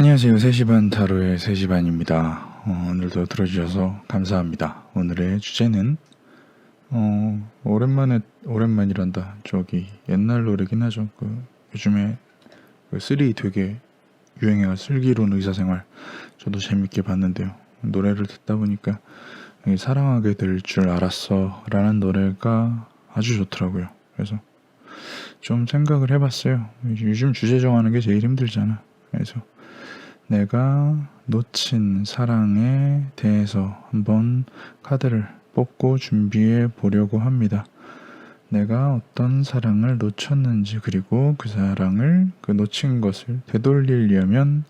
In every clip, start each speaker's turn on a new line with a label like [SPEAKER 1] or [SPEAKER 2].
[SPEAKER 1] 안녕하세요. 3시 반 타로의 3시 반입니다. 오늘도 들어주셔서 감사합니다. 오늘의 주제는 오랜만이란다. 저기 옛날 노래긴 하죠. 요즘에 쓰리 되게 유행해가 슬기로운 의사생활 저도 재밌게 봤는데요. 노래를 듣다 보니까 사랑하게 될 줄 알았어 라는 노래가 아주 좋더라고요. 그래서 좀 생각을 해봤어요. 요즘 주제 정하는 게 제일 힘들잖아. 그래서 내가 놓친 사랑에 대해서 한번 카드를 뽑고 준비해 보려고 합니다. 내가 어떤 사랑을 놓쳤는지, 그리고 그 놓친 것을 되돌리려면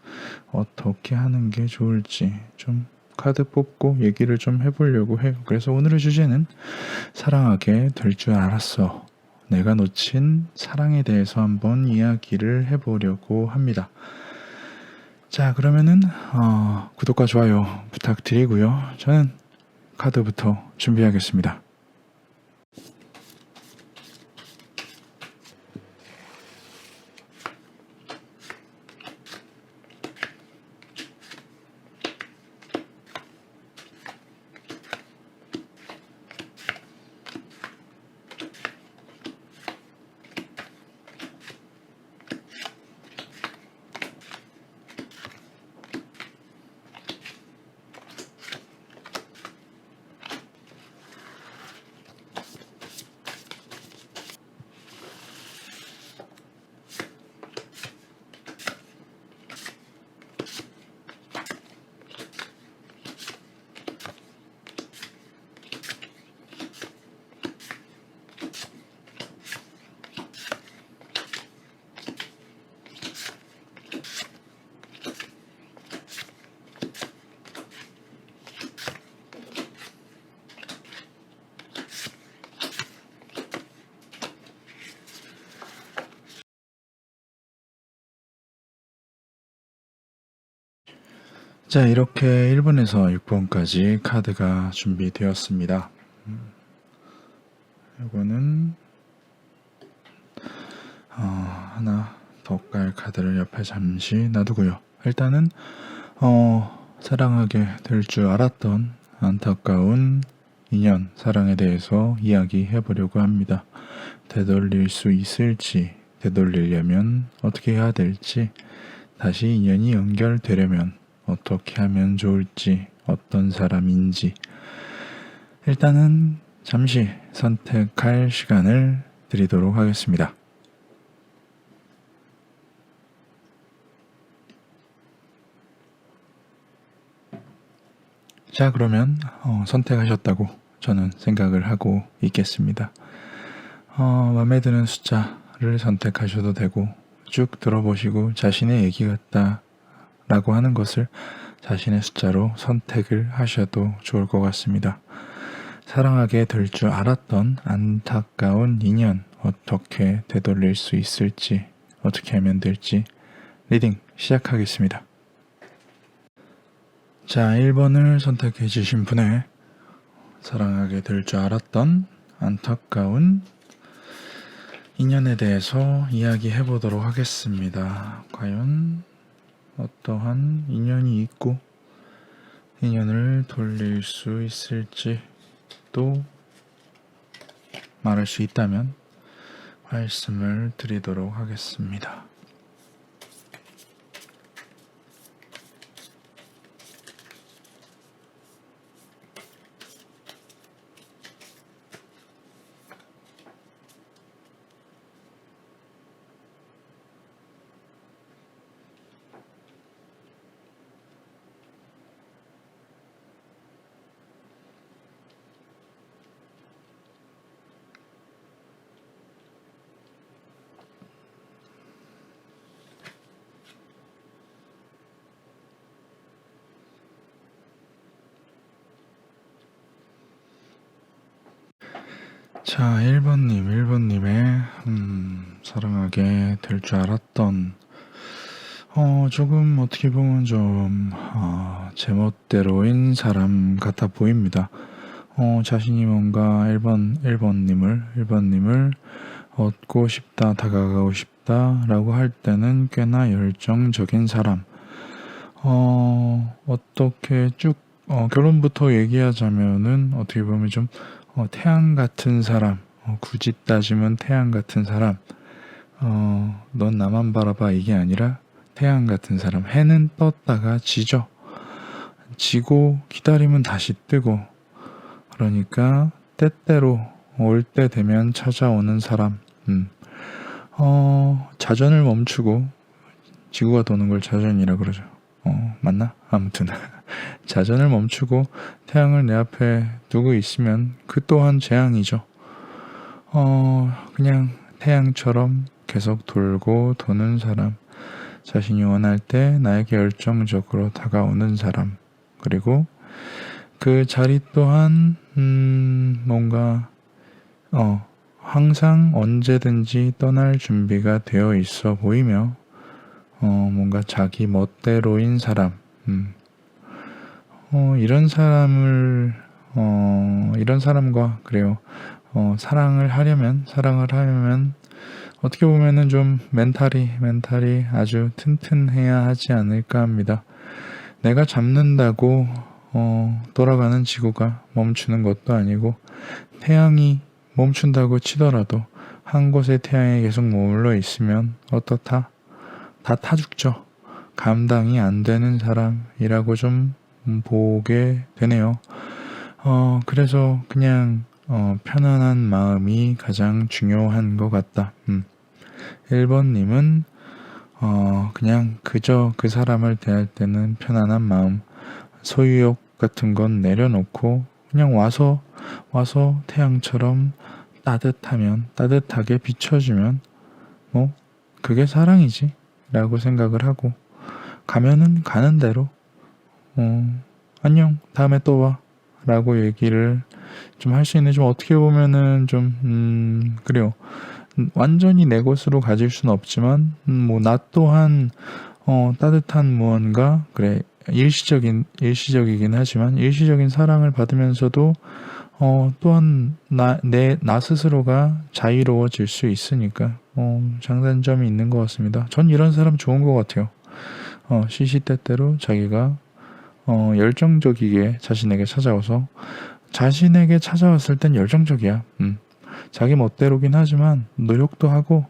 [SPEAKER 1] 어떻게 하는 게 좋을지 좀 카드 뽑고 얘기를 좀 해보려고 해요. 그래서 오늘의 주제는 사랑하게 될 줄 알았어. 내가 놓친 사랑에 대해서 한번 이야기를 해보려고 합니다. 자, 그러면은 구독과 좋아요 부탁드리고요. 저는 카드부터 준비하겠습니다. 자, 이렇게 1번에서 6번까지 카드가 준비되었습니다. 이거는 하나 더 깔 카드를 옆에 잠시 놔두고요. 일단은 사랑하게 될 줄 알았던 안타까운 인연, 사랑에 대해서 이야기해 보려고 합니다. 되돌릴 수 있을지, 되돌리려면 어떻게 해야 될지, 다시 인연이 연결되려면 어떻게 하면 좋을지, 어떤 사람인지, 일단은 잠시 선택할 시간을 드리도록 하겠습니다. 자, 그러면 선택하셨다고 저는 생각을 하고 있겠습니다. 마음에 드는 숫자를 선택하셔도 되고, 쭉 들어보시고 자신의 얘기 같다 라고 하는 것을 자신의 숫자로 선택을 하셔도 좋을 것 같습니다. 사랑하게 될 줄 알았던 안타까운 인연, 어떻게 되돌릴 수 있을지, 어떻게 하면 될지 리딩 시작하겠습니다. 자, 1번을 선택해 주신 분의 사랑하게 될 줄 알았던 안타까운 인연에 대해서 이야기해 보도록 하겠습니다. 과연 어떠한 인연이 있고 인연을 돌릴 수 있을지, 또 말할 수 있다면 말씀을 드리도록 하겠습니다. 자, 1번님의 사랑하게 될 줄 알았던 조금 어떻게 보면 좀 제멋대로인 사람 같아 보입니다. 자신이 뭔가 1번님을 얻고 싶다, 다가가고 싶다 라고 할 때는 꽤나 열정적인 사람, 어떻게 쭉 결혼부터 얘기하자면은 어떻게 보면 좀 태양 같은 사람, 굳이 따지면 태양 같은 사람, 넌 나만 바라봐 이게 아니라 태양 같은 사람. 해는 떴다가 지죠. 지고 기다리면 다시 뜨고, 그러니까 때때로 올 때 되면 찾아오는 사람. 자전을 멈추고 지구가 도는 걸 자전이라 그러죠. 맞나? 아무튼 자전을 멈추고 태양을 내 앞에 두고 있으면 그 또한 재앙이죠. 그냥 태양처럼 계속 돌고 도는 사람, 자신이 원할 때 나에게 열정적으로 다가오는 사람, 그리고 그 자리 또한 뭔가 항상 언제든지 떠날 준비가 되어 있어 보이며 뭔가 자기 멋대로인 사람, 이런 사람과 그래요. 사랑을 하려면 어떻게 보면은 좀 멘탈이 아주 튼튼해야 하지 않을까 합니다. 내가 잡는다고 돌아가는 지구가 멈추는 것도 아니고, 태양이 멈춘다고 치더라도 한 곳의 태양에 계속 머물러 있으면 어떻다? 다 타 죽죠. 감당이 안 되는 사람이라고 좀 보게 되네요. 그래서 그냥 편안한 마음이 가장 중요한 것 같다. 1번님은 그냥 그저 그 사람을 대할 때는 편안한 마음, 소유욕 같은 건 내려놓고 그냥 와서 태양처럼 따뜻하게 비춰주면 뭐 그게 사랑이지 라고 생각을 하고, 가면은 가는 대로 안녕 다음에 또 와 라고 얘기를 좀 할 수 있는, 좀 어떻게 보면은 좀 그래요. 완전히 내 것으로 가질 수는 없지만 뭐 나 또한 따뜻한 무언가, 그래 일시적이긴 하지만 일시적인 사랑을 받으면서도 또한 나 스스로가 자유로워질 수 있으니까 장단점이 있는 것 같습니다. 전 이런 사람 좋은 것 같아요. 시시때때로 자기가 열정적이게 자신에게 찾아와서, 자신에게 찾아왔을 땐 열정적이야. 자기 멋대로긴 하지만 노력도 하고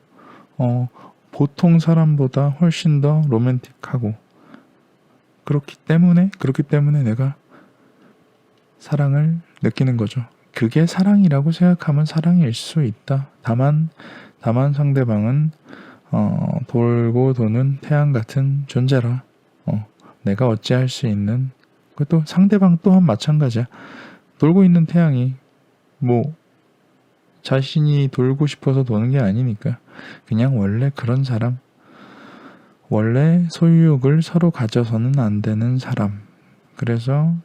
[SPEAKER 1] 보통 사람보다 훨씬 더 로맨틱하고, 그렇기 때문에 내가 사랑을 느끼는 거죠. 그게 사랑이라고 생각하면 사랑일 수 있다. 다만 상대방은 돌고 도는 태양 같은 존재라 내가 어찌할 수 있는, 그것도 상대방 또한 마찬가지야. 돌고 있는 태양이 뭐 자신이 돌고 싶어서 도는 게 아니니까, 그냥 원래 그런 사람, 원래 소유욕을 서로 가져서는 안 되는 사람. 그래서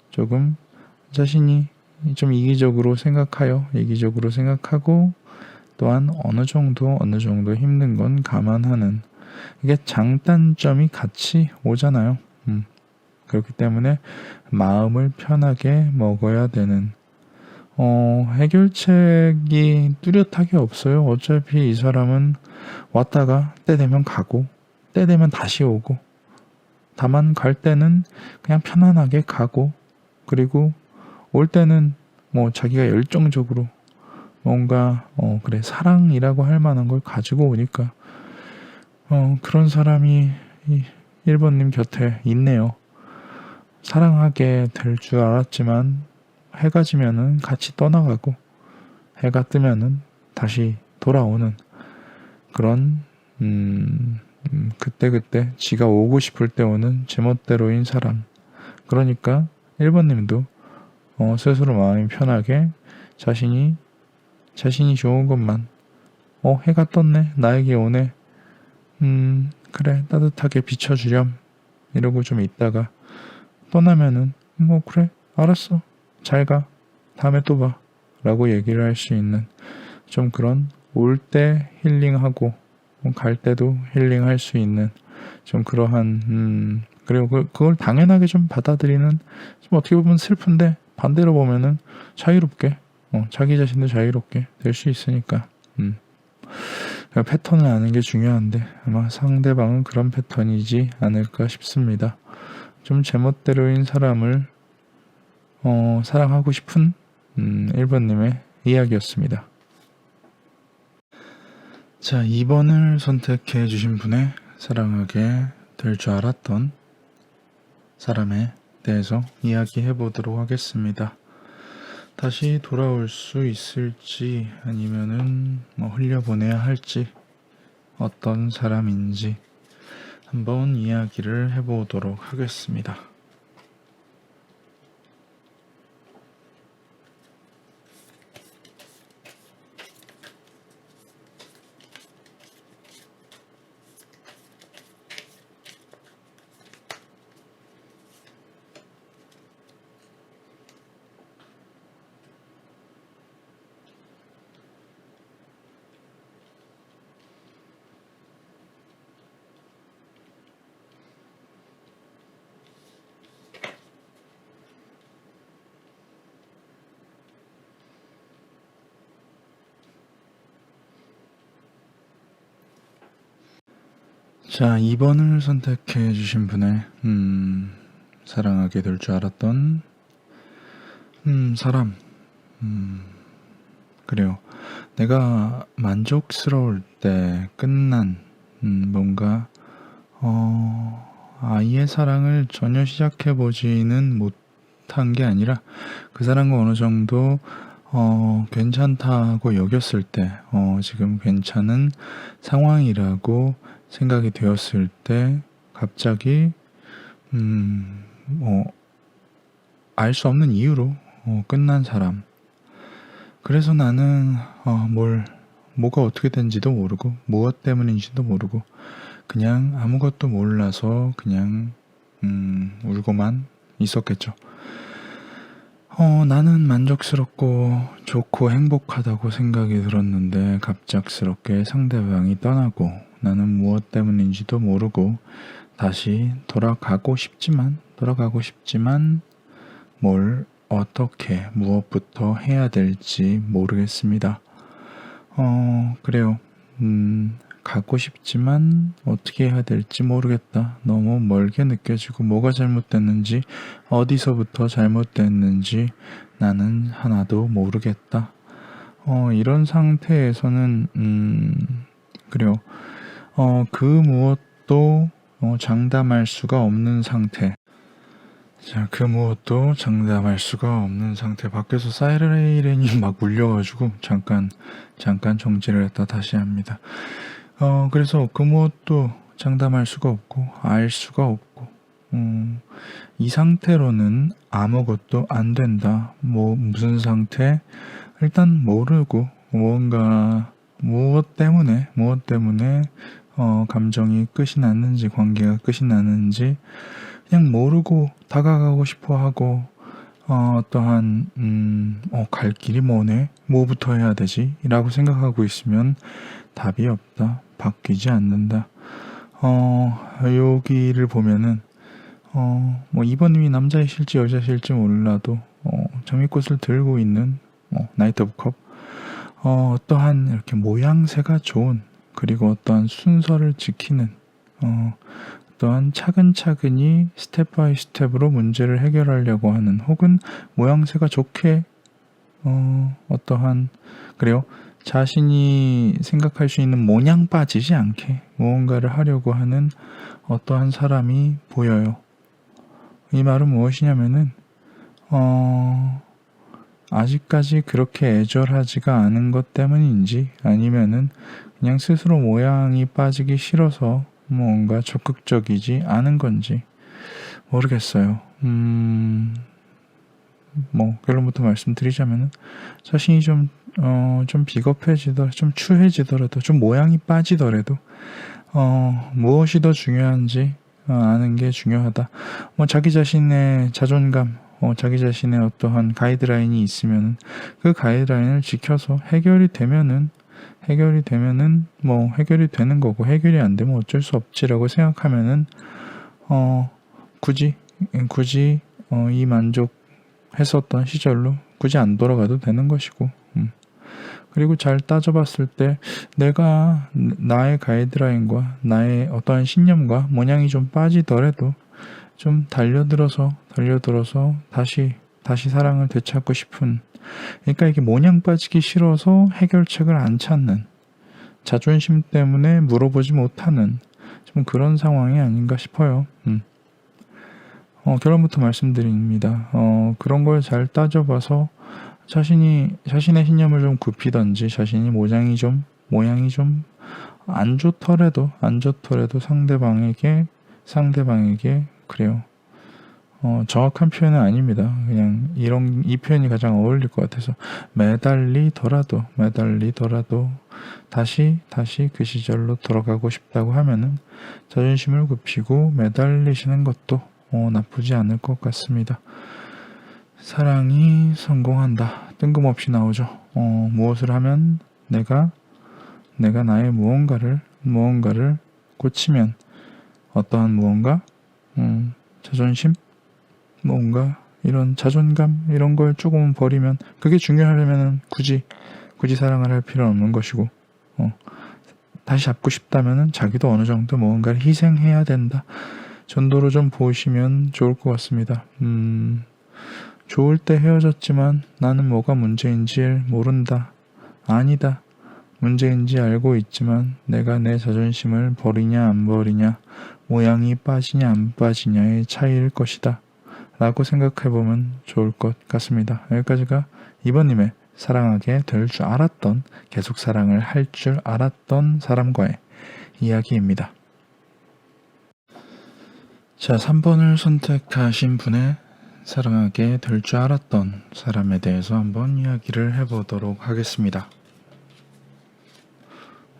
[SPEAKER 1] 조금 자신이 좀 이기적으로 생각하고 또한 어느 정도 힘든 건 감안하는, 이게 장단점이 같이 오잖아요. 그렇기 때문에 마음을 편하게 먹어야 되는, 해결책이 뚜렷하게 없어요. 어차피 이 사람은 왔다가 때 되면 가고 때 되면 다시 오고, 다만 갈 때는 그냥 편안하게 가고, 그리고 올 때는 뭐 자기가 열정적으로 뭔가 그래 사랑이라고 할 만한 걸 가지고 오니까 그런 사람이 1번님 곁에 있네요. 사랑하게 될 줄 알았지만 해가 지면은 같이 떠나가고 해가 뜨면은 다시 돌아오는 그런 그때 지가 오고 싶을 때 오는 제멋대로인 사람. 그러니까 1번님도 스스로 마음이 편하게 자신이 좋은 것만, 해가 떴네, 나에게 오네, 그래 따뜻하게 비춰주렴 이러고 좀 있다가 떠나면은 뭐 그래 알았어 잘 가 다음에 또 봐 라고 얘기를 할 수 있는, 좀 그런 올 때 힐링하고 갈 때도 힐링할 수 있는 좀 그러한 그리고 그걸 당연하게 좀 받아들이는, 좀 어떻게 보면 슬픈데 반대로 보면은 자유롭게 자기 자신도 자유롭게 될 수 있으니까 패턴을 아는 게 중요한데 아마 상대방은 그런 패턴이지 않을까 싶습니다. 좀 제멋대로인 사람을 사랑하고 싶은 1번님의 이야기였습니다. 자, 2번을 선택해 주신 분의 사랑하게 될 줄 알았던 사람에 대해서 이야기해 보도록 하겠습니다. 다시 돌아올 수 있을지 아니면은 흘려보내야 할지 어떤 사람인지 한번 이야기를 해보도록 하겠습니다. 자, 2번을 선택해 주신 분의 사랑하게 될 줄 알았던 사람. 그래요. 내가 만족스러울 때 끝난 뭔가 아이의 사랑을 전혀 시작해 보지는 못한 게 아니라 그 사람과 어느 정도 괜찮다고 여겼을 때 지금 괜찮은 상황이라고 생각이 되었을 때 갑자기 알 수 없는 이유로 끝난 사람. 그래서 나는 뭐가 어떻게 된지도 모르고 무엇 때문인지도 모르고 그냥 아무것도 몰라서 그냥 울고만 있었겠죠. 나는 만족스럽고 좋고 행복하다고 생각이 들었는데 갑작스럽게 상대방이 떠나고 나는 무엇 때문인지도 모르고 다시 돌아가고 싶지만 뭘 어떻게 무엇부터 해야 될지 모르겠습니다. 그래요. 가고 싶지만 어떻게 해야 될지 모르겠다. 너무 멀게 느껴지고 뭐가 잘못됐는지 어디서부터 잘못됐는지 나는 하나도 모르겠다. 이런 상태에서는 그래요. 그 무엇도 장담할 수가 없는 상태. 자, 그 무엇도 장담할 수가 없는 상태. 밖에서 사이렌이 막 울려가지고 잠깐 정지를 했다 다시 합니다. 그래서 그 무엇도 장담할 수가 없고 알 수가 없고 이 상태로는 아무것도 안 된다. 무슨 상태? 일단 모르고 무엇 때문에 감정이 끝이 났는지 관계가 끝이 났는지 그냥 모르고 다가가고 싶어 하고 어떠한 갈 길이 뭐네? 뭐부터 해야 되지? 라고 생각하고 있으면 답이 없다. 바뀌지 않는다. 여기를 보면은 2번님이 남자이실지 여자이실지 몰라도 장미꽃을 들고 있는 나이트 오브 컵 어떠한 이렇게 모양새가 좋은 그리고 어떠한 순서를 지키는 어떠한 차근차근히 스텝 바이 스텝으로 문제를 해결하려고 하는 혹은 모양새가 좋게 어떠한 그래요. 자신이 생각할 수 있는 모양 빠지지 않게 무언가를 하려고 하는 어떠한 사람이 보여요. 이 말은 무엇이냐면은 아직까지 그렇게 애절하지가 않은 것 때문인지 아니면은 그냥 스스로 모양이 빠지기 싫어서 뭔가 적극적이지 않은 건지 모르겠어요. 결론부터 말씀드리자면은 자신이 좀 비겁해지더라도 좀 추해지더라도 좀 모양이 빠지더라도 무엇이 더 중요한지 아는 게 중요하다. 자기 자신의 자존감 자기 자신의 어떠한 가이드라인이 있으면 그 가이드라인을 지켜서 해결이 되면은 해결이 되는 거고 해결이 안 되면 어쩔 수 없지라고 생각하면은 굳이 이 만족했었던 시절로 굳이 안 돌아가도 되는 것이고 그리고 잘 따져봤을 때 내가 나의 가이드라인과 나의 어떠한 신념과 모양이 좀 빠지더라도 좀 달려들어서 다시 사랑을 되찾고 싶은, 그러니까 이게 모냥 빠지기 싫어서 해결책을 안 찾는, 자존심 때문에 물어보지 못하는 좀 그런 상황이 아닌가 싶어요. 결론부터 말씀드립니다. 그런 걸 잘 따져봐서 자신의 신념을 좀 굽히던지, 자신이 모양이 좀 안 좋더라도 상대방에게 그래요. 정확한 표현은 아닙니다. 그냥 이 표현이 가장 어울릴 것 같아서, 매달리더라도 다시 그 시절로 돌아가고 싶다고 하면은 자존심을 굽히고 매달리시는 것도 나쁘지 않을 것 같습니다. 사랑이 성공한다. 뜬금없이 나오죠. 무엇을 하면 내가 나의 무언가를 고치면, 어떠한 무언가, 자존심, 뭔가 이런 자존감 이런 걸 조금 버리면, 그게 중요하려면 굳이 사랑을 할 필요는 없는 것이고, 다시 잡고 싶다면은 자기도 어느 정도 무언가를 희생해야 된다 정도로 좀 보시면 좋을 것 같습니다. 좋을 때 헤어졌지만 나는 뭐가 문제인지 모른다. 아니다. 문제인지 알고 있지만 내가 내 자존심을 버리냐 안 버리냐, 모양이 빠지냐 안 빠지냐의 차이일 것이다 라고 생각해보면 좋을 것 같습니다. 여기까지가 2번님의 사랑하게 될 줄 알았던, 계속 사랑을 할 줄 알았던 사람과의 이야기입니다. 자, 3번을 선택하신 분의 사랑하게 될 줄 알았던 사람에 대해서 한번 이야기를 해보도록 하겠습니다.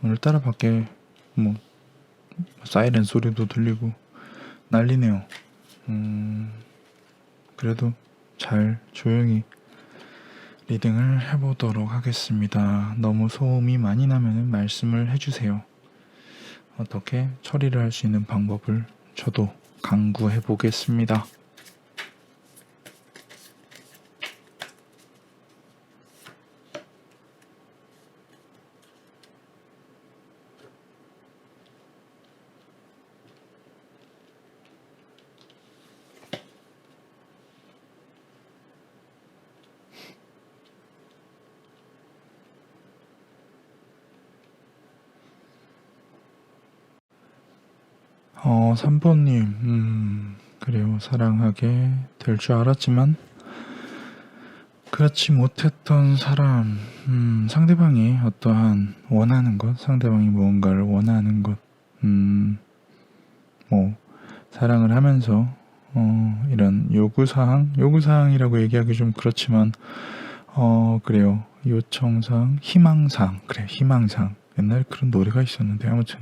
[SPEAKER 1] 오늘따라 밖에 사이렌 소리도 들리고 난리네요. 그래도 잘 조용히 리딩을 해보도록 하겠습니다. 너무 소음이 많이 나면 말씀을 해주세요. 어떻게 처리를 할 수 있는 방법을 저도 강구해 보겠습니다. 어, 3번님, 그래요. 사랑하게 될 줄 알았지만 그렇지 못했던 사람, 상대방이 어떠한 원하는 것, 상대방이 무언가를 원하는 것, 사랑을 하면서 이런 요구사항이라고 얘기하기 좀 그렇지만, 그래요. 요청사항, 희망사항, 그래, 희망사항. 옛날에 그런 노래가 있었는데, 아무튼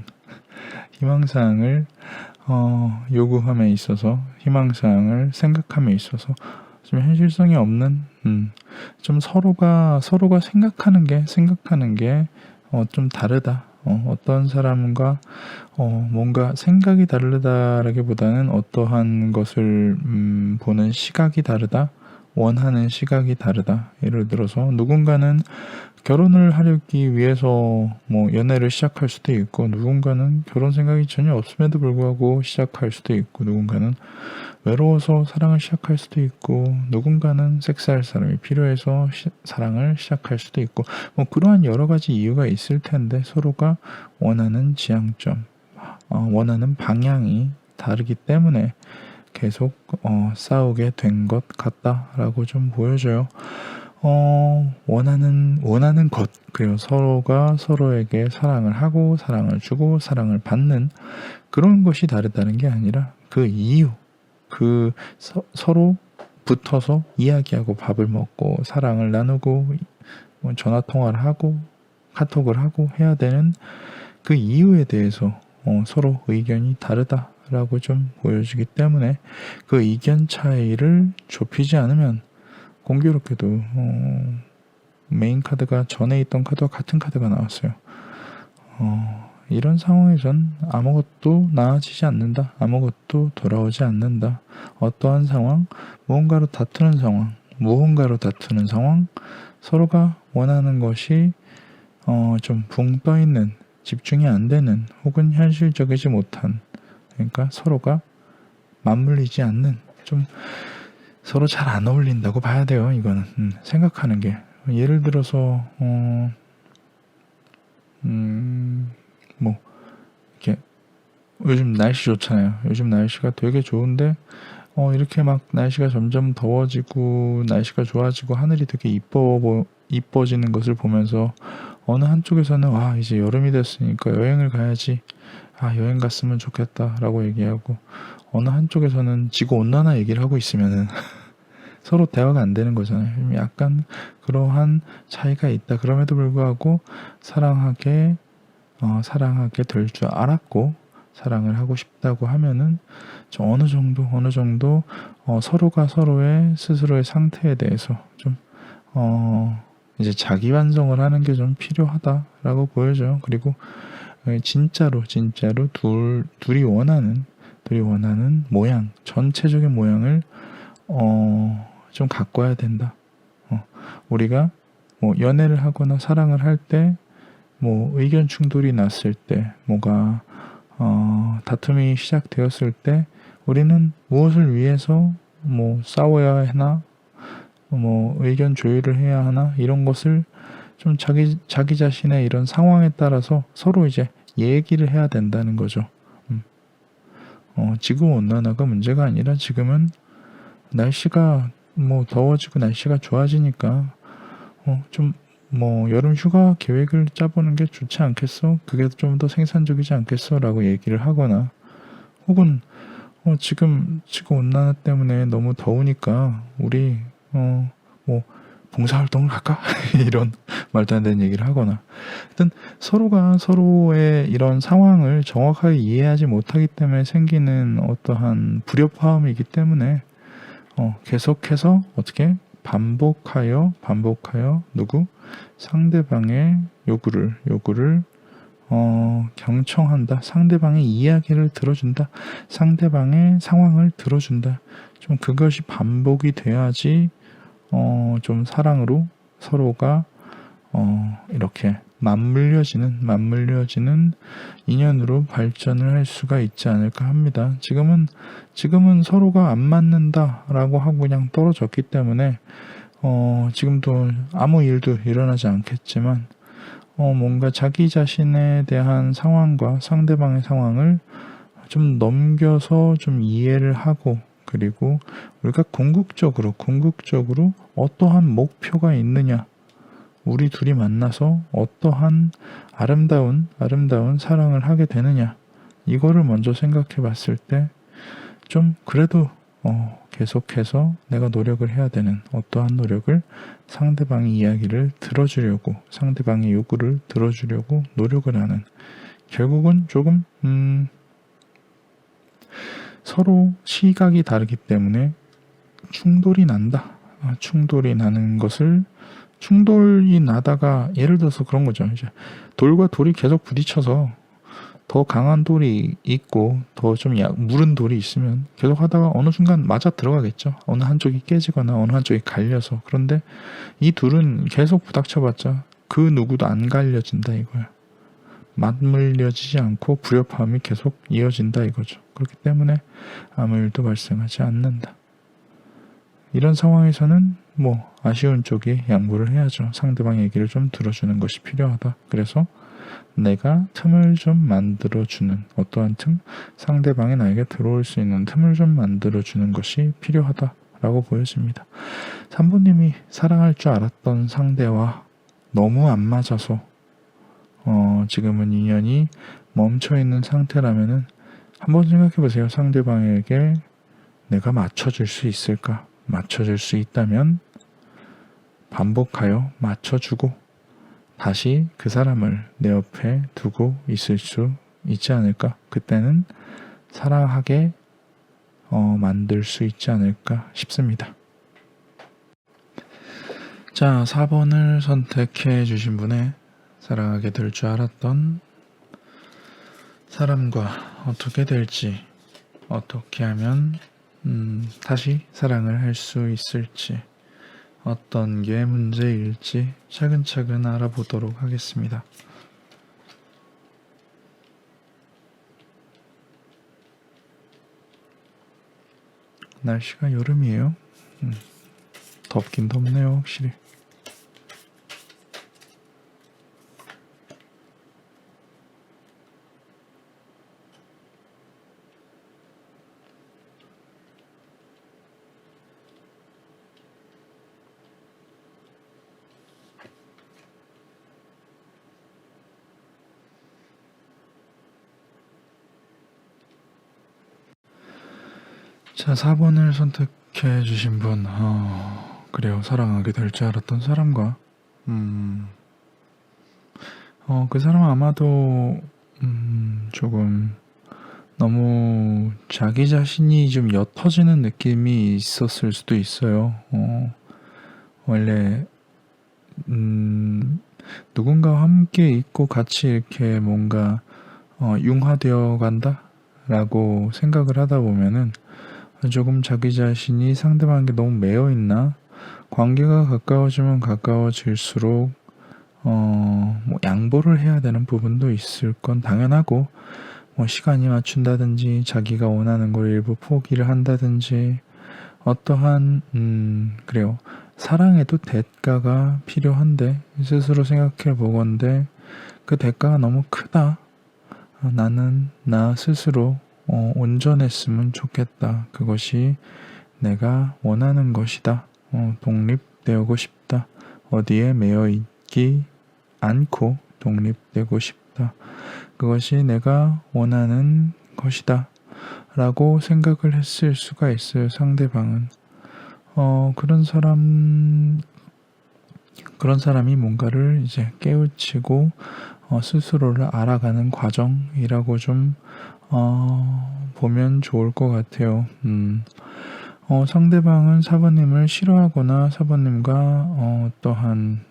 [SPEAKER 1] 희망사항을 요구함에 있어서, 희망사항을 생각함에 있어서 좀 현실성이 없는, 좀 서로가 생각하는 게 좀 다르다. 어떤 사람과 뭔가 생각이 다르다라기보다는 어떠한 것을 보는 시각이 다르다, 원하는 시각이 다르다. 예를 들어서 누군가는 결혼을 하려기 위해서 연애를 시작할 수도 있고, 누군가는 결혼 생각이 전혀 없음에도 불구하고 시작할 수도 있고, 누군가는 외로워서 사랑을 시작할 수도 있고, 누군가는 섹스할 사람이 필요해서 사랑을 시작할 수도 있고, 그러한 여러 가지 이유가 있을 텐데, 서로가 원하는 지향점, 원하는 방향이 다르기 때문에 계속 싸우게 된 것 같다라고 좀 보여져요. 원하는 것, 그리고 서로가 서로에게 사랑을 하고 사랑을 주고 사랑을 받는 그런 것이 다르다는 게 아니라, 그 이유, 서로 붙어서 이야기하고 밥을 먹고 사랑을 나누고 전화 통화를 하고 카톡을 하고 해야 되는 그 이유에 대해서 서로 의견이 다르다라고 좀 보여지기 때문에, 그 의견 차이를 좁히지 않으면, 공교롭게도 메인 카드가 전에 있던 카드와 같은 카드가 나왔어요. 이런 상황에선 아무것도 나아지지 않는다. 아무것도 돌아오지 않는다. 어떠한 상황, 무언가로 다투는 상황, 서로가 원하는 것이 좀 붕 떠있는, 집중이 안 되는, 혹은 현실적이지 못한, 그러니까 서로가 맞물리지 않는, 좀 서로 잘 안 어울린다고 봐야 돼요. 이거는 생각하는 게, 예를 들어서 뭐 이렇게 요즘 날씨 좋잖아요. 요즘 날씨가 되게 좋은데 이렇게 막 날씨가 점점 더워지고 날씨가 좋아지고 하늘이 되게 이뻐지는 것을 보면서 어느 한쪽에서는 와, 이제 여름이 됐으니까 여행을 가야지, 여행 갔으면 좋겠다 라고 얘기하고, 어느 한쪽에서는 지구온난화 얘기를 하고 있으면은 서로 대화가 안 되는 거잖아요. 약간 그러한 차이가 있다. 그럼에도 불구하고 사랑하게 될 줄 알았고, 사랑을 하고 싶다고 하면은 좀 어느 정도 서로가 서로의 스스로의 상태에 대해서 좀 이제 자기 완성을 하는 게 좀 필요하다라고 보여져요. 그리고 진짜로 둘이 원하는 모양, 전체적인 모양을 좀 가꿔야 된다. 우리가 뭐 연애를 하거나 사랑을 할 때, 뭐 의견 충돌이 났을 때, 뭐가 다툼이 시작되었을 때, 우리는 무엇을 위해서 뭐 싸워야 하나, 뭐 의견 조율을 해야 하나, 이런 것을 좀 자기 자신의 이런 상황에 따라서 서로 이제 얘기를 해야 된다는 거죠. 지구 온난화가 문제가 아니라 지금은 날씨가 뭐 더워지고 날씨가 좋아지니까 좀 뭐 여름 휴가 계획을 짜보는 게 좋지 않겠어? 그게 좀 더 생산적이지 않겠어? 라고 얘기를 하거나, 혹은 지금 지구 온난화 때문에 너무 더우니까 우리 뭐 봉사활동을 할까? 이런 말도 안 되는 얘기를 하거나, 하여튼 서로가 서로의 이런 상황을 정확하게 이해하지 못하기 때문에 생기는 어떠한 불협화음이기 때문에 계속해서 어떻게 반복하여 상대방의 요구를 경청한다. 상대방의 이야기를 들어준다. 상대방의 상황을 들어준다. 좀 그것이 반복이 돼야지 좀 사랑으로 서로가 이렇게 맞물려지는 인연으로 발전을 할 수가 있지 않을까 합니다. 지금은 서로가 안 맞는다라고 하고 그냥 떨어졌기 때문에 지금도 아무 일도 일어나지 않겠지만, 뭔가 자기 자신에 대한 상황과 상대방의 상황을 좀 넘겨서 좀 이해를 하고, 그리고 우리가 궁극적으로 어떠한 목표가 있느냐, 우리 둘이 만나서 어떠한 아름다운 사랑을 하게 되느냐, 이거를 먼저 생각해 봤을 때 좀 그래도 계속해서 내가 노력을 해야 되는, 어떠한 노력을, 상대방의 이야기를 들어주려고, 상대방의 요구를 들어주려고 노력을 하는, 결국은 조금 서로 시각이 다르기 때문에 충돌이 난다. 충돌이 나는 것을, 충돌이 나다가 예를 들어서 그런 거죠. 이제 돌과 돌이 계속 부딪혀서 더 강한 돌이 있고 더 좀 무른 돌이 있으면 계속 하다가 어느 순간 맞아 들어가겠죠. 어느 한쪽이 깨지거나 어느 한쪽이 갈려서. 그런데 이 둘은 계속 부닥쳐봤자 그 누구도 안 갈려진다 이거야. 맞물려지지 않고 불협화음이 계속 이어진다 이거죠. 그렇기 때문에 아무 일도 발생하지 않는다. 이런 상황에서는 뭐 아쉬운 쪽이 양보를 해야죠. 상대방 얘기를 좀 들어주는 것이 필요하다. 그래서 내가 틈을 좀 만들어주는, 어떠한 틈, 상대방이 나에게 들어올 수 있는 틈을 좀 만들어주는 것이 필요하다라고 보여집니다. 3번님이 사랑할 줄 알았던 상대와 너무 안 맞아서 지금은 인연이 멈춰있는 상태라면은 한번 생각해보세요. 상대방에게 내가 맞춰줄 수 있을까? 맞춰줄 수 있다면 반복하여 맞춰주고 다시 그 사람을 내 옆에 두고 있을 수 있지 않을까? 그때는 사랑하게 만들 수 있지 않을까 싶습니다. 자, 4번을 선택해 주신 분의 사랑하게 될 줄 알았던 사람과 어떻게 될지, 어떻게 하면 다시 사랑을 할 수 있을지, 어떤 게 문제일지 차근차근 알아보도록 하겠습니다. 날씨가 여름이에요. 덥긴 덥네요, 확실히. 자, 4번을 선택해 주신 분, 그래요. 사랑하게 될 줄 알았던 사람과, 그 사람은 아마도, 조금, 너무 자기 자신이 좀 옅어지는 느낌이 있었을 수도 있어요. 원래, 누군가와 함께 있고 같이 이렇게 뭔가, 융화되어 간다? 라고 생각을 하다 보면은, 조금 자기 자신이 상대방에게 너무 매여 있나? 관계가 가까워지면 가까워질수록 뭐 양보를 해야 되는 부분도 있을 건 당연하고, 뭐 시간이 맞춘다든지 자기가 원하는 걸 일부 포기를 한다든지, 어떠한 그래요. 사랑에도 대가가 필요한데 스스로 생각해 보건대 그 대가가 너무 크다. 나는 나 스스로 온전했으면 좋겠다. 그것이 내가 원하는 것이다. 독립되고 싶다. 어디에 매여 있지 않고 독립되고 싶다. 그것이 내가 원하는 것이다. 라고 생각을 했을 수가 있어요. 상대방은. 그런 사람이 뭔가를 이제 깨우치고 스스로를 알아가는 과정이라고 좀 보면 좋을 것 같아요. 상대방은 사부님을 싫어하거나 사부님과 또한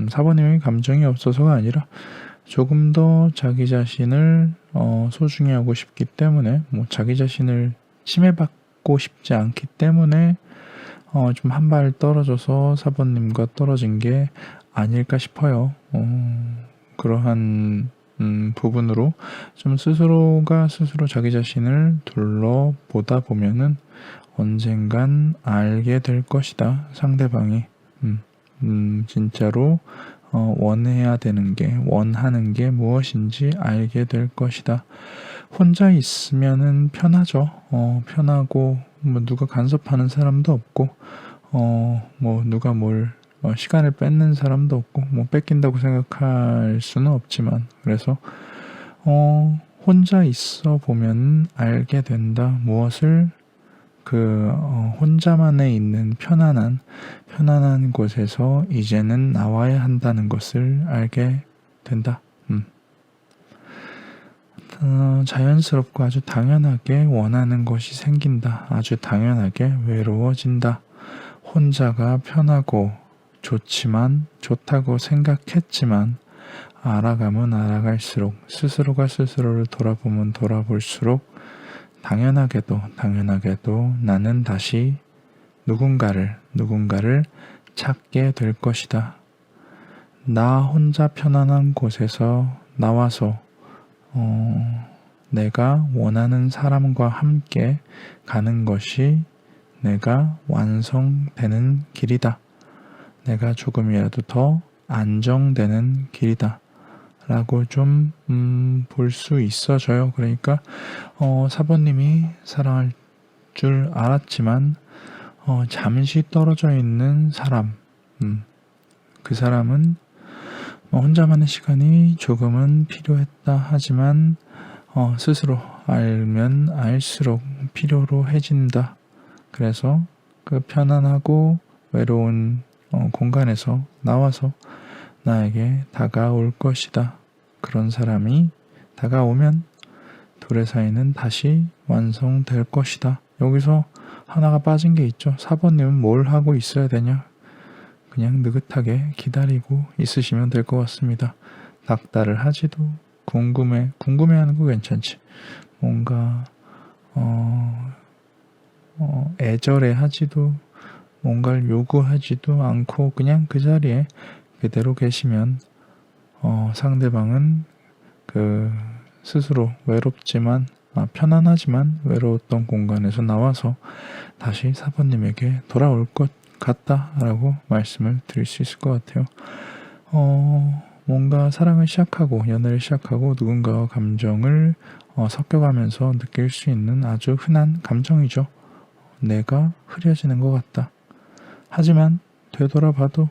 [SPEAKER 1] 사부님의 감정이 없어서가 아니라 조금 더 자기 자신을 소중히 하고 싶기 때문에, 뭐 자기 자신을 침해받고 싶지 않기 때문에 좀 한 발 떨어져서 사부님과 떨어진 게 아닐까 싶어요. 그러한 부분으로 좀 스스로가 스스로 자기 자신을 둘러보다 보면은 언젠간 알게 될 것이다. 상대방이 진짜로 원해야 되는 게, 원하는 게 무엇인지 알게 될 것이다. 혼자 있으면은 편하죠. 편하고 뭐 누가 간섭하는 사람도 없고, 뭐 누가 뭘 시간을 뺏는 사람도 없고, 뭐 뺏긴다고 생각할 수는 없지만, 그래서 혼자 있어 보면 알게 된다. 무엇을 혼자만에 있는 편안한 곳에서 이제는 나와야 한다는 것을 알게 된다. 자연스럽고 아주 당연하게 원하는 것이 생긴다. 아주 당연하게 외로워진다. 혼자가 편하고 좋다고 생각했지만 알아가면 알아갈수록, 스스로가 스스로를 돌아보면 돌아볼수록 당연하게도 나는 다시 누군가를 찾게 될 것이다. 나 혼자 편안한 곳에서 나와서 내가 원하는 사람과 함께 가는 것이 내가 완성되는 길이다. 내가 조금이라도 더 안정되는 길이다. 라고 좀 볼 수 있어져요. 그러니까 사부님이 사랑할 줄 알았지만 잠시 떨어져 있는 사람, 그 사람은 혼자만의 시간이 조금은 필요했다 하지만 스스로 알면 알수록 필요로 해진다. 그래서 그 편안하고 외로운 공간에서 나와서 나에게 다가올 것이다. 그런 사람이 다가오면 둘의 사이는 다시 완성될 것이다. 여기서 하나가 빠진 게 있죠. 4번님은 뭘 하고 있어야 되냐? 그냥 느긋하게 기다리고 있으시면 될 것 같습니다. 닥달을 하지도 궁금해하는 거 괜찮지. 뭔가 애절해 하지도, 뭔가를 요구하지도 않고 그냥 그 자리에 그대로 계시면 상대방은 스스로 외롭지만 편안하지만 외로웠던 공간에서 나와서 다시 사부님에게 돌아올 것 같다라고 말씀을 드릴 수 있을 것 같아요. 뭔가 사랑을 시작하고 연애를 시작하고 누군가와 감정을 섞여가면서 느낄 수 있는 아주 흔한 감정이죠. 내가 흐려지는 것 같다. 하지만 되돌아봐도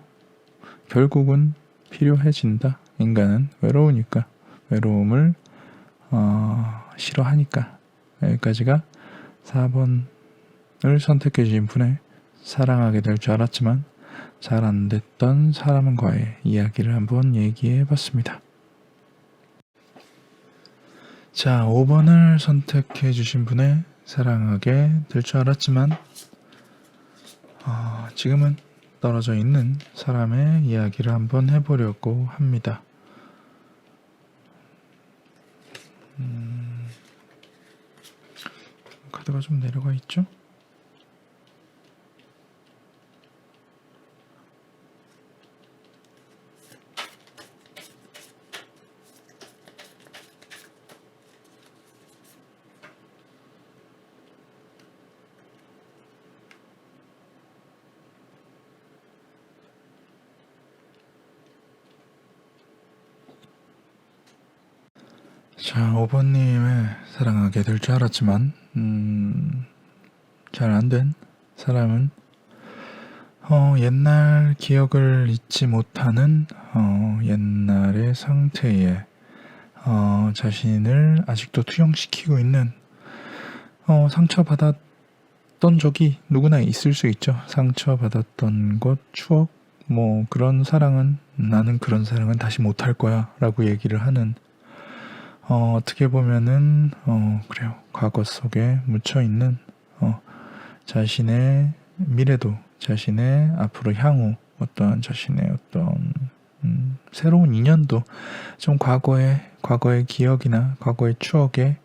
[SPEAKER 1] 결국은 필요해진다. 인간은 외로우니까, 외로움을 싫어하니까. 여기까지가 4번을 선택해 주신 분의 사랑하게 될 줄 알았지만 잘 안 됐던 사람과의 이야기를 한번 얘기해 봤습니다. 자, 5번을 선택해 주신 분의 사랑하게 될 줄 알았지만 지금은 떨어져 있는 사람의 이야기를 한번 해보려고 합니다. 카드가 좀 내려가 있죠? 자, 5번님을 사랑하게 될 줄 알았지만 잘 안 된 사람은 옛날 기억을 잊지 못하는 옛날의 상태에 자신을 아직도 투영시키고 있는 상처받았던 적이 누구나 있을 수 있죠. 상처받았던 것, 추억, 그런 사랑은 나는 그런 사랑은 다시 못할 거야 라고 얘기를 하는 어떻게 보면은 그래요. 과거 속에 묻혀있는 자신의 미래도 자신의 앞으로 향후 자신의 새로운 인연도 좀 과거의 기억이나 과거의 추억에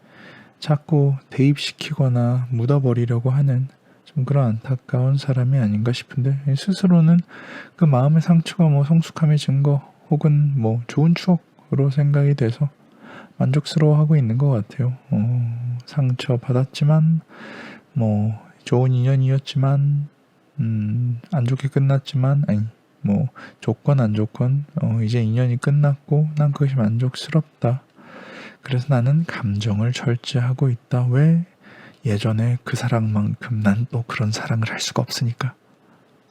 [SPEAKER 1] 자꾸 대입시키거나 묻어버리려고 하는 좀 그런 안타까운 사람이 아닌가 싶은데 스스로는 그 마음의 상처가 성숙함해진 거 혹은 좋은 추억으로 생각이 돼서 만족스러워하고 있는 것 같아요. 상처 받았지만 좋은 인연이었지만 안 좋게 끝났지만 좋건 안 좋건 이제 인연이 끝났고 난 그것이 만족스럽다. 그래서 나는 감정을 절제하고 있다. 왜? 예전에 그 사랑만큼 난 또 그런 사랑을 할 수가 없으니까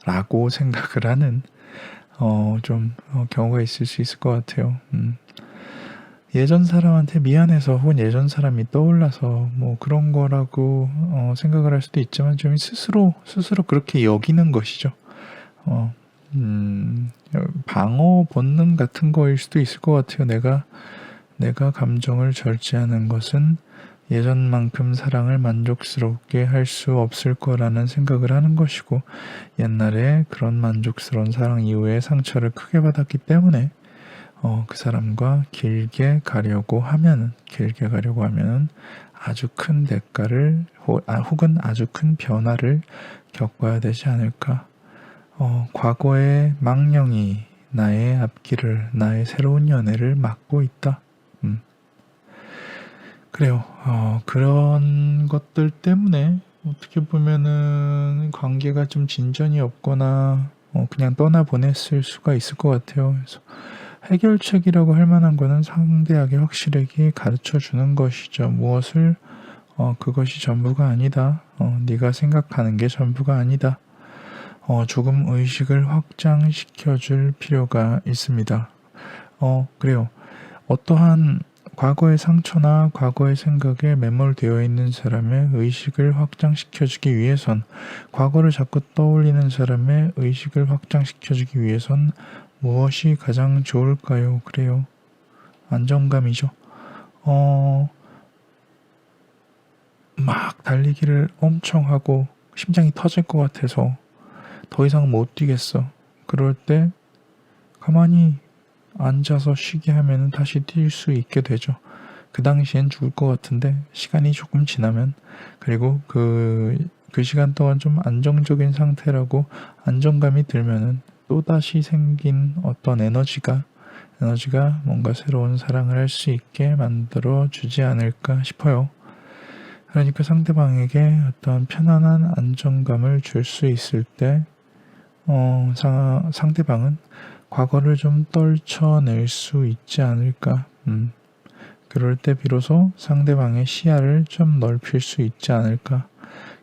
[SPEAKER 1] 라고 생각을 하는 경우가 있을 수 있을 것 같아요. 예전 사람한테 미안해서 혹은 예전 사람이 떠올라서 그런 거라고 생각을 할 수도 있지만 좀 스스로 그렇게 여기는 것이죠. 방어 본능 같은 거일 수도 있을 것 같아요. 내가 감정을 절제하는 것은 예전만큼 사랑을 만족스럽게 할 수 없을 거라는 생각을 하는 것이고 옛날에 그런 만족스러운 사랑 이후에 상처를 크게 받았기 때문에 그 사람과 길게 가려고 하면은 아주 큰 대가를 혹은 아주 큰 변화를 겪어야 되지 않을까. 과거의 망령이 나의 앞길을, 나의 새로운 연애를 막고 있다. 그래요. 그런 것들 때문에 어떻게 보면은 관계가 좀 진전이 없거나 그냥 떠나보냈을 수가 있을 것 같아요. 그래서 해결책이라고 할 만한 거는 상대에게 확실하게 가르쳐 주는 것이죠. 무엇을 그것이 전부가 아니다. 네가 생각하는 게 전부가 아니다. 조금 의식을 확장시켜 줄 필요가 있습니다. 그래요. 어떠한 과거의 상처나 과거의 생각에 매몰되어 있는 사람의 의식을 확장시켜주기 위해선 과거를 자꾸 떠올리는 사람의 의식을 확장시켜주기 위해선 무엇이 가장 좋을까요? 그래요. 안정감이죠. 막 달리기를 엄청 하고 심장이 터질 것 같아서 더 이상 못 뛰겠어. 그럴 때 가만히 앉아서 쉬게 하면 다시 뛸 수 있게 되죠. 그 당시엔 죽을 것 같은데 시간이 조금 지나면 그리고 그 시간 동안 좀 안정적인 상태라고 안정감이 들면은 또다시 생긴 어떤 에너지가 뭔가 새로운 사랑을 할 수 있게 만들어 주지 않을까 싶어요. 그러니까 상대방에게 어떤 편안한 안정감을 줄 수 있을 때 상대방은 과거를 좀 떨쳐낼 수 있지 않을까. 그럴 때 비로소 상대방의 시야를 좀 넓힐 수 있지 않을까.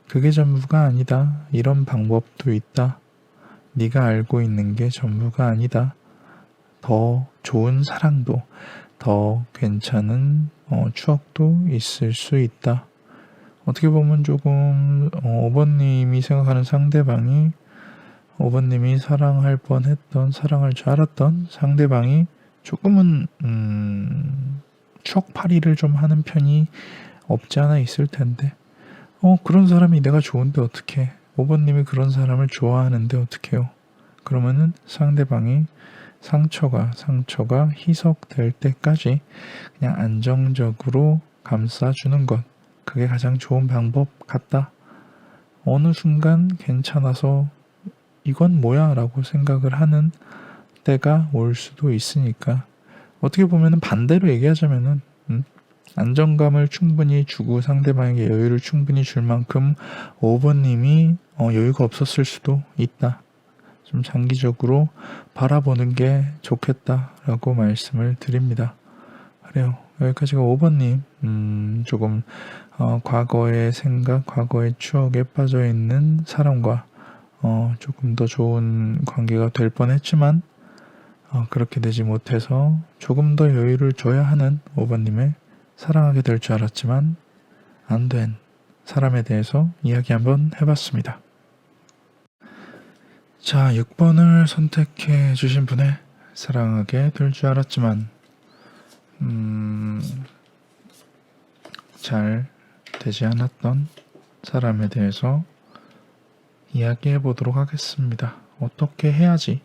[SPEAKER 1] 그게 전부가 아니다. 이런 방법도 있다. 네가 알고 있는 게 전부가 아니다. 더 좋은 사랑도, 더 괜찮은 추억도 있을 수 있다. 어떻게 보면 조금 5번님이 생각하는 상대방이 5번님이 사랑할 뻔했던, 사랑할 줄 알았던 상대방이 조금은 추억팔이를 좀 하는 편이 없지 않아 있을 텐데 그런 사람이 내가 좋은데 어떡해. 5번님이 그런 사람을 좋아하는데 어떡해요. 그러면은 상대방이 상처가 희석될 때까지 그냥 안정적으로 감싸주는 것. 그게 가장 좋은 방법 같다. 어느 순간 괜찮아서 이건 뭐야 라고 생각을 하는 때가 올 수도 있으니까 어떻게 보면 반대로 얘기하자면은 안정감을 충분히 주고 상대방에게 여유를 충분히 줄 만큼 5번님이 여유가 없었을 수도 있다. 좀 장기적으로 바라보는 게 좋겠다라고 말씀을 드립니다. 그래요. 여기까지가 5번님 조금 과거의 생각, 과거의 추억에 빠져있는 사람과 조금 더 좋은 관계가 될 뻔했지만 그렇게 되지 못해서 조금 더 여유를 줘야 하는 5번님의 사랑하게 될 줄 알았지만 안 된 사람에 대해서 이야기 한번 해봤습니다. 자, 6번을 선택해 주신 분의 사랑하게 될 줄 알았지만 잘 되지 않았던 사람에 대해서 이야기해 보도록 하겠습니다. 어떻게 해야지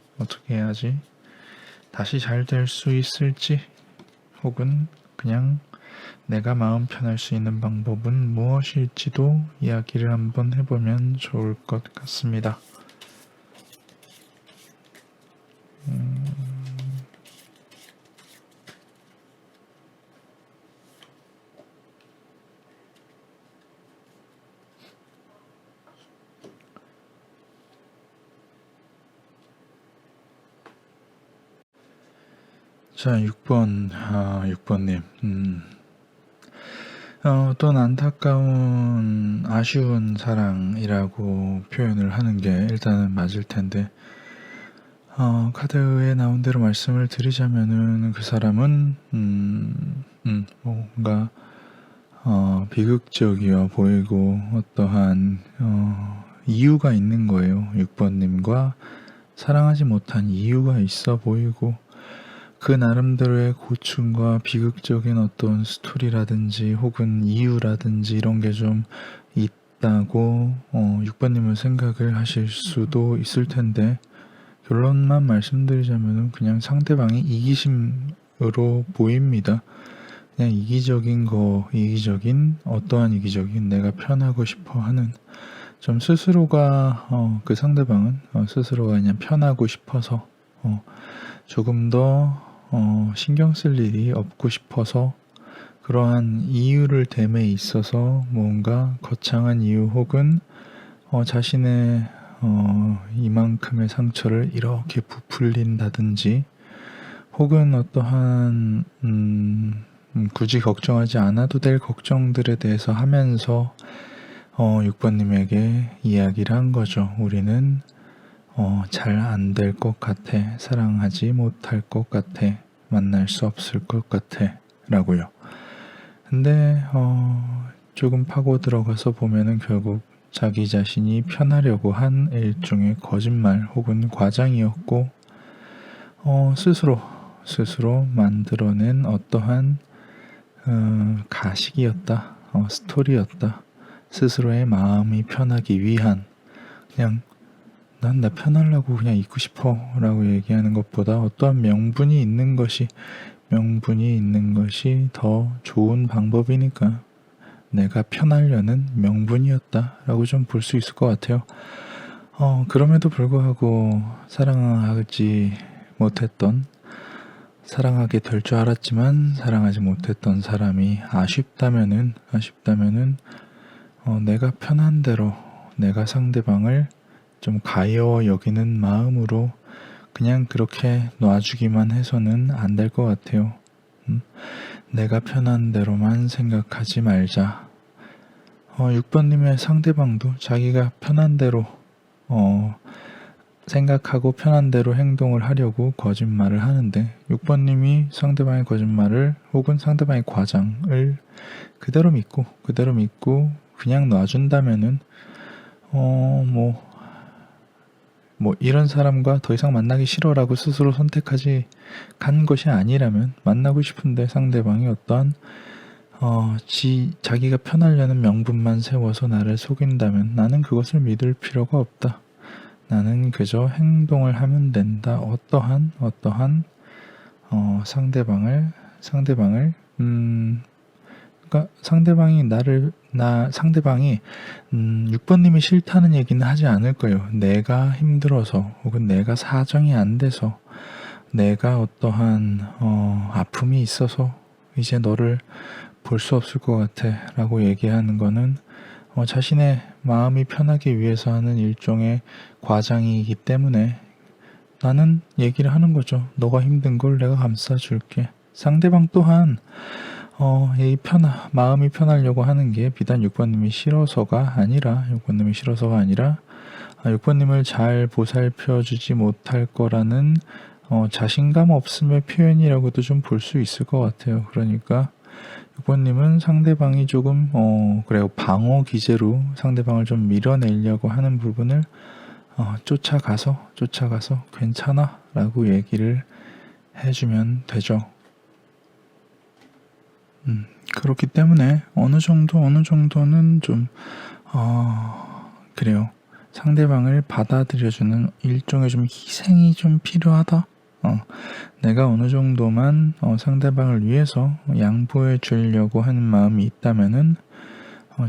[SPEAKER 1] 다시 잘 될 수 있을지, 혹은 그냥 내가 마음 편할 수 있는 방법은 무엇일지도 이야기를 한번 해보면 좋을 것 같습니다. 자, 6번님. 어떤 안타까운, 아쉬운 사랑이라고 표현을 하는 게 일단은 맞을 텐데, 카드에 나온 대로 말씀을 드리자면은 그 사람은, 뭔가, 비극적이어 보이고 어떠한, 이유가 있는 거예요. 6번님과 사랑하지 못한 이유가 있어 보이고, 그 나름대로의 고충과 비극적인 어떤 스토리라든지 혹은 이유라든지 이런 게 좀 있다고 6번님은 생각을 하실 수도 있을 텐데, 결론만 말씀드리자면 그냥 상대방이 이기심으로 보입니다. 그냥 어떠한 이기적인 내가 편하고 싶어 하는, 좀 스스로가 그 상대방은 스스로가 그냥 편하고 싶어서 조금 더 신경 쓸 일이 없고 싶어서, 그러한 이유를 댐에 있어서 뭔가 거창한 이유 혹은 자신의 이만큼의 상처를 이렇게 부풀린다든지, 혹은 어떠한 굳이 걱정하지 않아도 될 걱정들에 대해서 하면서 6번님에게 이야기를 한 거죠. 우리는 잘 안 될 것 같아. 사랑하지 못할 것 같아. 만날 수 없을 것 같아. 라고요. 근데 조금 파고 들어가서 보면은 결국 자기 자신이 편하려고 한 일종의 거짓말 혹은 과장이었고, 스스로 만들어낸 어떠한 가식이었다. 스토리였다. 스스로의 마음이 편하기 위한, 그냥 난 나 편하려고 그냥 있고 싶어 라고 얘기하는 것보다 어떠한 명분이 있는 것이 더 좋은 방법이니까 내가 편하려는 명분이었다 라고 좀 볼 수 있을 것 같아요. 그럼에도 불구하고 사랑하게 될 줄 알았지만 사랑하지 못했던 사람이 아쉽다면은 내가 편한 대로 내가 상대방을 좀 가여워 여기는 마음으로 그냥 그렇게 놔주기만 해서는 안 될 것 같아요. 내가 편한 대로만 생각하지 말자. 6번님의 상대방도 자기가 편한 대로 생각하고 편한 대로 행동을 하려고 거짓말을 하는데 6번님이 상대방의 거짓말을 혹은 상대방의 과장을 그대로 믿고 그냥 놔준다면은 이런 사람과 더 이상 만나기 싫어라고 스스로 선택하지 간 것이 아니라면 만나고 싶은데 상대방이 어떠한 자기가 편하려는 명분만 세워서 나를 속인다면 나는 그것을 믿을 필요가 없다. 나는 그저 행동을 하면 된다. 어떠한 상대방을 그러니까 상대방이 6번님이 싫다는 얘기는 하지 않을 거예요. 내가 힘들어서 혹은 내가 사정이 안 돼서 내가 어떠한 아픔이 있어서 이제 너를 볼 수 없을 것 같아 라고 얘기하는 거는 자신의 마음이 편하기 위해서 하는 일종의 과장이기 때문에 나는 얘기를 하는 거죠. 너가 힘든 걸 내가 감싸줄게. 상대방 또한 마음이 편하려고 하는 게 비단 6번님이 싫어서가 아니라 6번님을 잘 보살펴주지 못할 거라는 자신감 없음의 표현이라고도 좀 볼 수 있을 것 같아요. 그러니까 6번님은 상대방이 조금 방어 기제로 상대방을 좀 밀어내려고 하는 부분을 쫓아가서 괜찮아 라고 얘기를 해주면 되죠. 그렇기 때문에 어느 정도는 좀 그래요. 상대방을 받아들여주는 일종의 좀 희생이 좀 필요하다. 내가 어느 정도만 상대방을 위해서 양보해 주려고 하는 마음이 있다면은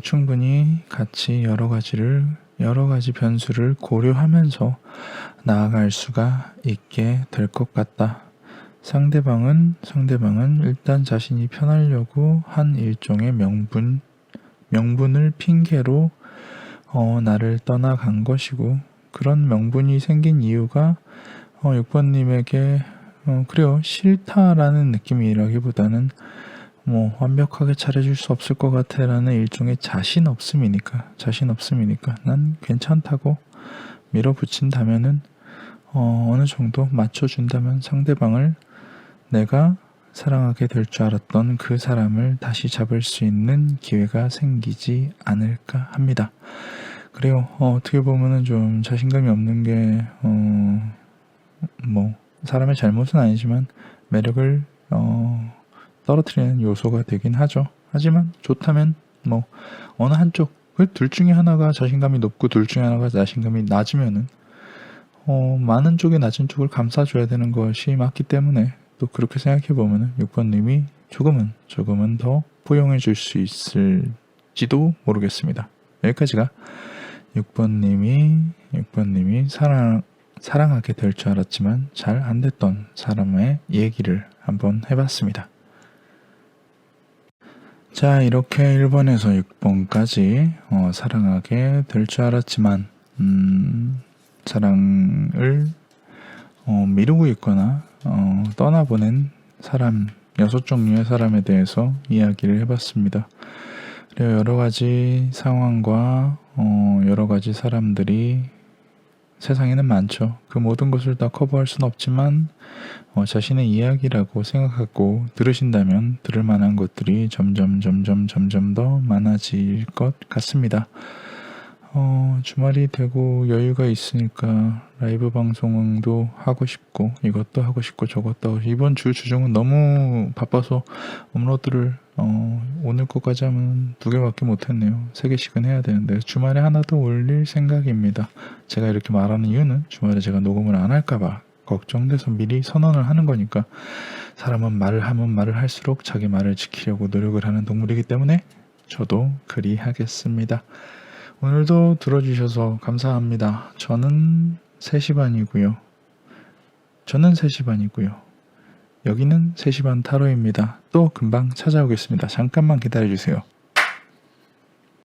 [SPEAKER 1] 충분히 같이 여러 가지 변수를 고려하면서 나아갈 수가 있게 될 것 같다. 상대방은 일단 자신이 편하려고 한 일종의 명분을 핑계로 나를 떠나간 것이고, 그런 명분이 생긴 이유가 6번님에게 그래요, 싫다라는 느낌이라기보다는 완벽하게 잘해줄 수 없을 것 같아 라는 일종의 자신 없음이니까 난 괜찮다고 밀어붙인다면은 어느 정도 맞춰준다면 상대방을 내가 사랑하게 될 줄 알았던 그 사람을 다시 잡을 수 있는 기회가 생기지 않을까 합니다. 그래요. 어떻게 보면은 좀 자신감이 없는 게 사람의 잘못은 아니지만 매력을 떨어뜨리는 요소가 되긴 하죠. 하지만 좋다면 어느 한쪽, 둘 중에 하나가 자신감이 높고 둘 중에 하나가 자신감이 낮으면은 많은 쪽이 낮은 쪽을 감싸줘야 되는 것이 맞기 때문에, 또 그렇게 생각해 보면은 6번님이 조금은 더 포용해 줄 수 있을지도 모르겠습니다. 여기까지가 6번님이 사랑하게 될 줄 알았지만 잘 안 됐던 사람의 얘기를 한번 해봤습니다. 자, 이렇게 1번에서 6번까지 사랑하게 될 줄 알았지만 사랑을 미루고 있거나 떠나보낸 사람 6종류의 사람에 대해서 이야기를 해봤습니다. 그리고 여러 가지 상황과 여러 가지 사람들이 세상에는 많죠. 그 모든 것을 다 커버할 수는 없지만 자신의 이야기라고 생각하고 들으신다면 들을 만한 것들이 점점 더 많아질 것 같습니다. 주말이 되고 여유가 있으니까 라이브 방송도 하고 싶고 이것도 하고 싶고 저것도 하고 싶고, 이번 주 주중은 너무 바빠서 업로드를 오늘 것까지 하면 2개밖에 못했네요. 3개씩은 해야 되는데 주말에 하나 더 올릴 생각입니다. 제가 이렇게 말하는 이유는 주말에 제가 녹음을 안 할까봐 걱정돼서 미리 선언을 하는 거니까, 사람은 말을 하면 말을 할수록 자기 말을 지키려고 노력을 하는 동물이기 때문에 저도 그리하겠습니다. 오늘도 들어주셔서 감사합니다. 저는 3시 반이고요. 여기는 3시 반 타로입니다. 또 금방 찾아오겠습니다. 잠깐만 기다려주세요.